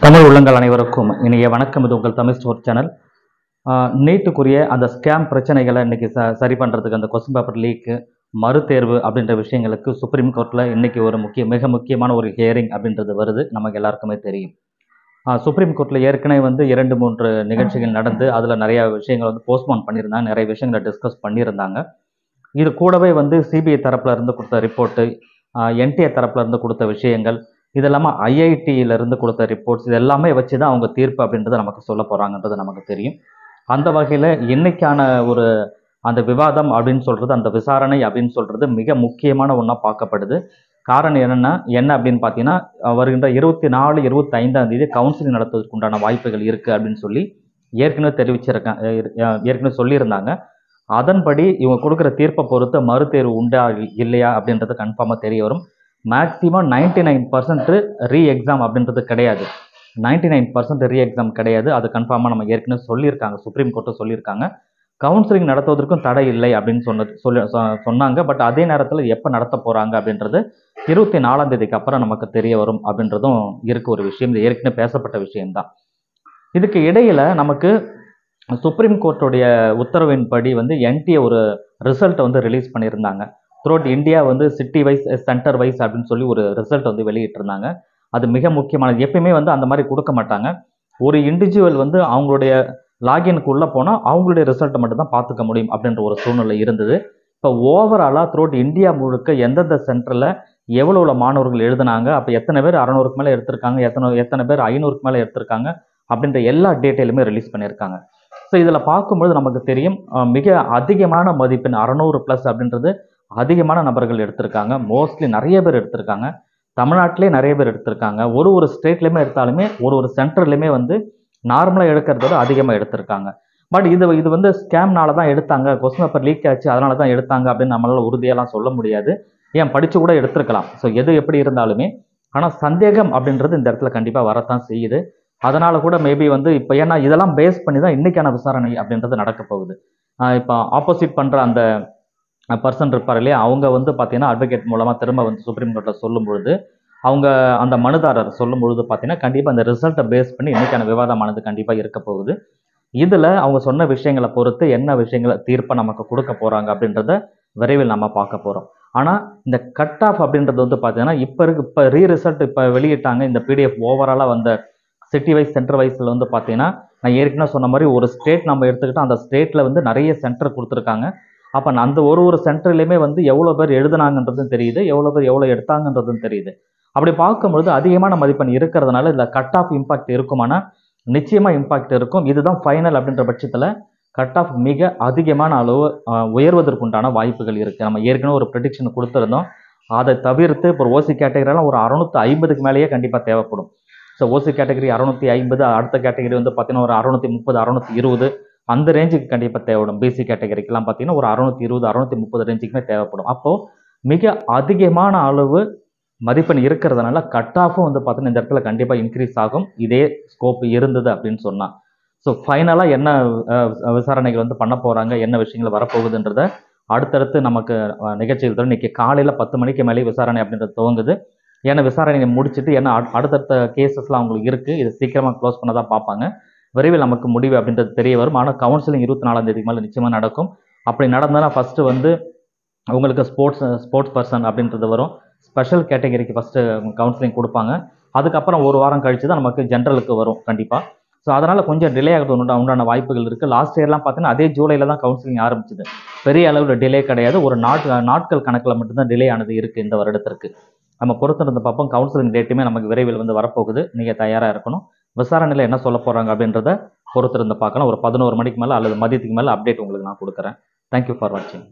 தமிழ் உள்ளங்கள் அனைவருக்கும் இனிய வணக்கம். இது உங்கள் தமிழ் ஸ்டோர் சேனல். நீட்டுக்குரிய அந்த ஸ்கேம் பிரச்சனைகளை இன்னைக்கு சரி பண்ணுறதுக்கு அந்த கொஸ்டின் பேப்பர் லீக்கு மறுதேர்வு அப்படின்ற விஷயங்களுக்கு சுப்ரீம் கோர்ட்டில் இன்னைக்கு ஒரு மிக முக்கியமான ஒரு ஹியரிங் அப்படின்றது வருது. நமக்கு எல்லாருக்குமே தெரியும். சுப்ரீம் கோர்ட்டில் ஏற்கனவே 2-3 நிகழ்ச்சிகள் நடந்து அதில் நிறைய விஷயங்கள் போஸ்ட்போன் பண்ணியிருந்தாங்க. நிறைய விஷயங்களை டிஸ்கஸ் பண்ணியிருந்தாங்க. இது கூடவே சிபிஐ தரப்புல இருந்து கொடுத்த ரிப்போர்ட்டு, என்டிஏ தரப்புல இருந்து கொடுத்த விஷயங்கள், இது இல்லாமல் ஐஐடியிலிருந்து கொடுத்த ரிப்போர்ட்ஸ், இது எல்லாமே வச்சு தான் அவங்க தீர்ப்பு அப்படின்றத நமக்கு சொல்ல போகிறாங்கன்றது நமக்கு தெரியும். அந்த வகையில் இன்னைக்கான ஒரு அந்த விவாதம் அப்படின்னு சொல்கிறது, அந்த விசாரணை அப்படின்னு சொல்கிறது மிக முக்கியமான ஒன்றா பார்க்கப்படுது. காரணம் என்ன அப்படின்னு பார்த்தீங்கன்னா, வருகின்ற 24, 25ஆம் தேதி கவுன்சிலிங் நடத்துவதற்கு உண்டான வாய்ப்புகள் இருக்குது அப்படின்னு சொல்லி ஏற்கனவே சொல்லியிருந்தாங்க. அதன்படி இவங்க கொடுக்குற தீர்ப்பை பொறுத்து மறுதேர்வு உண்டா இல்லையா அப்படின்றது கன்ஃபார்மாக தெரிய வரும். மேக்ஸிமம் 99% ரீ எக்ஸாம் அப்படின்றது கிடையாது. 99% ரீ எக்ஸாம் கிடையாது. அது கன்ஃபார்மாக நம்ம ஏற்கனவே சொல்லியிருக்காங்க, சுப்ரீம் கோர்ட்டு சொல்லியிருக்காங்க. கவுன்சிலிங் நடத்துவதற்கும் தடை இல்லை அப்படின்னு சொன்னாங்க. பட் அதே நேரத்தில் எப்போ நடத்த போகிறாங்க அப்படின்றது 24ஆம் தேதிக்கு அப்புறம் நமக்கு தெரிய வரும் அப்படின்றதும் இருக்கு ஒரு விஷயம். இது ஏற்கனவே பேசப்பட்ட விஷயம்தான். இதுக்கு இடையில நமக்கு சுப்ரீம் கோர்ட்டுடைய உத்தரவின்படி என்டிஏ ஒரு ரிசல்ட்டை ரிலீஸ் பண்ணியிருந்தாங்க. Throughout India city wise, centre wise அப்படின்னு சொல்லி ஒரு ரிசல்ட் வெளியிட்டிருந்தாங்க. அது மிக முக்கியமானது. எப்பயுமே அந்த மாதிரி கொடுக்க மாட்டாங்க. ஒரு இண்டிவிஜுவல் அவங்களுடைய லாகின்குள்ளே போனால் அவங்களுடைய ரிசல்ட்டை மட்டும்தான் பார்த்துக்க முடியும் அப்படின்ற ஒரு சூழ்நிலை இருந்தது. இப்போ ஓவராலாக த்ரூஅவுட் இந்தியா முழுக்க எந்தெந்த சென்டரில் எவ்வளோ மாணவர்கள் எழுதினாங்க, அப்போ எத்தனை பேர் 600க்கு மேலே எடுத்திருக்காங்க, எத்தனை பேர் 500க்கு மேலே எடுத்திருக்காங்க அப்படின்ற எல்லா டீட்டெயிலுமே ரிலீஸ் பண்ணியிருக்காங்க. ஸோ இதில் பார்க்கும்பொழுது நமக்கு தெரியும், மிக அதிகமான மதிப்பெண் 600+ அப்படின்றது அதிகமான நபர்கள் எடுத்திருக்காங்க. மோஸ்ட்லி நிறைய பேர் எடுத்திருக்காங்க. தமிழ்நாட்டிலே நிறைய பேர் எடுத்திருக்காங்க. ஒரு ஸ்டேட்லையுமே எடுத்தாலுமே ஒரு சென்டர்லையுமே நார்மலாக எடுக்கிறதோட அதிகமாக எடுத்திருக்காங்க. பட் இது ஸ்கேம்னால தான் எடுத்தாங்க, கொஸ்டின் பேப்பர் லீக் ஆச்சு அதனால தான் எடுத்தாங்க அப்படின்னு நம்மளால் உறுதியெல்லாம் சொல்ல முடியாது. ஏன் படித்து கூட எடுத்திருக்கலாம். ஸோ எது எப்படி இருந்தாலுமே ஆனால் சந்தேகம் அப்படின்றது இந்த இடத்துல கண்டிப்பாக வரத்தான் செய்யுது. அதனால கூட மேபி இப்போ ஏன்னா இதெல்லாம் பேஸ் பண்ணி தான் இன்னைக்கான விசாரணை அப்படின்றது நடக்க போகுது. இப்போ ஆப்போசிட் பண்ணுற அந்த பர்சன் இருப்பார் இல்லையா, அவங்க பார்த்தீங்கன்னா அட்வொகேட் மூலமாக திரும்ப சுப்ரீம் கோர்ட்டில் சொல்லும் பொழுது, அவங்க அந்த மனுதாரர் சொல்லும் பொழுது பார்த்தீங்கன்னா கண்டிப்பாக அந்த ரிசல்ட்டை பேஸ் பண்ணி இன்னைக்கான விவாதமானது கண்டிப்பாக இருக்க போகுது. இதில் அவங்க சொன்ன விஷயங்களை பொறுத்து என்ன விஷயங்களை தீர்ப்பை நமக்கு கொடுக்க போகிறாங்க அப்படின்றத விரைவில் நம்ம பார்க்க போகிறோம். ஆனால் இந்த கட் ஆஃப் அப்படின்றது பார்த்தீங்கன்னா இப்போ ரிசல்ட் இப்போ வெளியிட்டாங்க. இந்த பிடிஎஃப் ஓவராலாக வந்த சிட்டி வைஸ், சென்டர் வைஸில் பார்த்தீங்கன்னா, நான் ஏற்கனவே சொன்ன மாதிரி ஒரு ஸ்டேட் நம்ம எடுத்துக்கிட்டால் அந்த ஸ்டேட்டில் நிறைய சென்டர் கொடுத்துருக்காங்க. அப்போ அந்த ஒரு சென்டர்லையுமே எவ்வளோ பேர் எழுதுனாங்கன்றதும் தெரியுது, எவ்வளோ பேர் எவ்வளோ எடுத்தாங்கன்றதும் தெரியுது. அப்படி பார்க்கும்பொழுது அதிகமான மதிப்பெண் இருக்கிறதுனால இதில் கட் ஆஃப் இம்பாக்ட் இருக்குமானா நிச்சயமாக இம்பாக்ட் இருக்கும். இதுதான் ஃபைனல் அப்படின்ற பட்சத்தில் கட் ஆஃப் மிக அதிகமான அளவு உயர்வதற்குண்டான வாய்ப்புகள் இருக்குது. நம்ம ஏற்கனவே ஒரு ப்ரெடிக்ஷன் கொடுத்துருந்தோம். அதை தவிர்த்து இப்போ ஓசி கேட்டகரியெல்லாம் ஒரு 650க்கு மேலேயே கண்டிப்பாக தேவைப்படும். ஸோ ஓசி கேட்டகரி 650, அடுத்த கேட்டகரி பார்த்தீங்கன்னா ஒரு 630, 620 அந்த ரேஞ்சுக்கு கண்டிப்பாக தேவைப்படும். பிசி கேட்டகரிக்கெல்லாம் பார்த்தீங்கன்னா ஒரு 620, 630 ரேஞ்சுக்குமே தேவைப்படும். அப்போது மிக அதிகமான அளவு மதிப்பெண் இருக்கிறதுனால கட் ஆஃபும் பார்த்தீங்கன்னா இந்த இடத்துல கண்டிப்பாக இன்க்ரீஸ் ஆகும், இதே ஸ்கோப் இருந்தது அப்படின்னு சொன்னால். ஸோ ஃபைனலாக என்ன விசாரணைகள் பண்ண போகிறாங்க, என்ன விஷயங்கள் வரப்போகுதுன்றத அடுத்தடுத்து நமக்கு நிகழ்ச்சிகள் தரும். இன்றைக்கி காலையில் 10 மணிக்கு மேலே விசாரணை அப்படின்றது துவங்குது. ஏன்னா விசாரணையை முடிச்சுட்டு, ஏன்னா அடுத்தடுத்த கேசஸ்லாம் அவங்களுக்கு இருக்குது, இது சீக்கிரமாக க்ளோஸ் பண்ண தான் பார்ப்பாங்க. விரைவில் நமக்கு முடிவு அப்படின்றது தெரிய வரும். ஆனால் கவுன்சிலிங் 24ஆம் தேதிக்கு மேலே நிச்சயமாக நடக்கும். அப்படி நடந்தால் ஃபஸ்ட்டு உங்களுக்கு ஸ்போர்ட்ஸ் பர்சன் அப்படின்றது வரும். ஸ்பெஷல் கேட்டகரிக்கு ஃபஸ்ட்டு கவுன்சிலிங் கொடுப்பாங்க. அதுக்கப்புறம் ஒரு வாரம் கழித்து தான் நமக்கு ஜென்ரலுக்கு வரும் கண்டிப்பாக. ஸோ அதனால் கொஞ்சம் டிலே ஆகிறது உண்டான வாய்ப்புகள் இருக்குது. லாஸ்ட் இயர்லாம் பார்த்தீங்கன்னா அதே ஜூலையில் தான் கவுன்சிலிங் ஆரம்பிச்சுது. பெரிய அளவில் டிலே கிடையாது. ஒரு நாட்கள் கணக்கில் மட்டும்தான் டிலே ஆனது இருக்குது இந்த வருடத்திற்கு. நம்ம பொறுத்திருந்து பார்ப்போம். கவுன்சிலிங் டேட்டுமே நமக்கு விரைவில் வரப்போகுது. நீங்கள் தயாராக இருக்கணும். விசாரணையில் என்ன சொல்ல போகிறாங்க அப்படின்றத பொறுத்திருந்து பார்க்கலாம். ஒரு 11 மணிக்கு மேலே அல்லது மதியத்துக்கு மேலே அப்டேட் உங்களுக்கு நான் கொடுக்குறேன். தேங்க்யூ ஃபார் வாட்சிங்.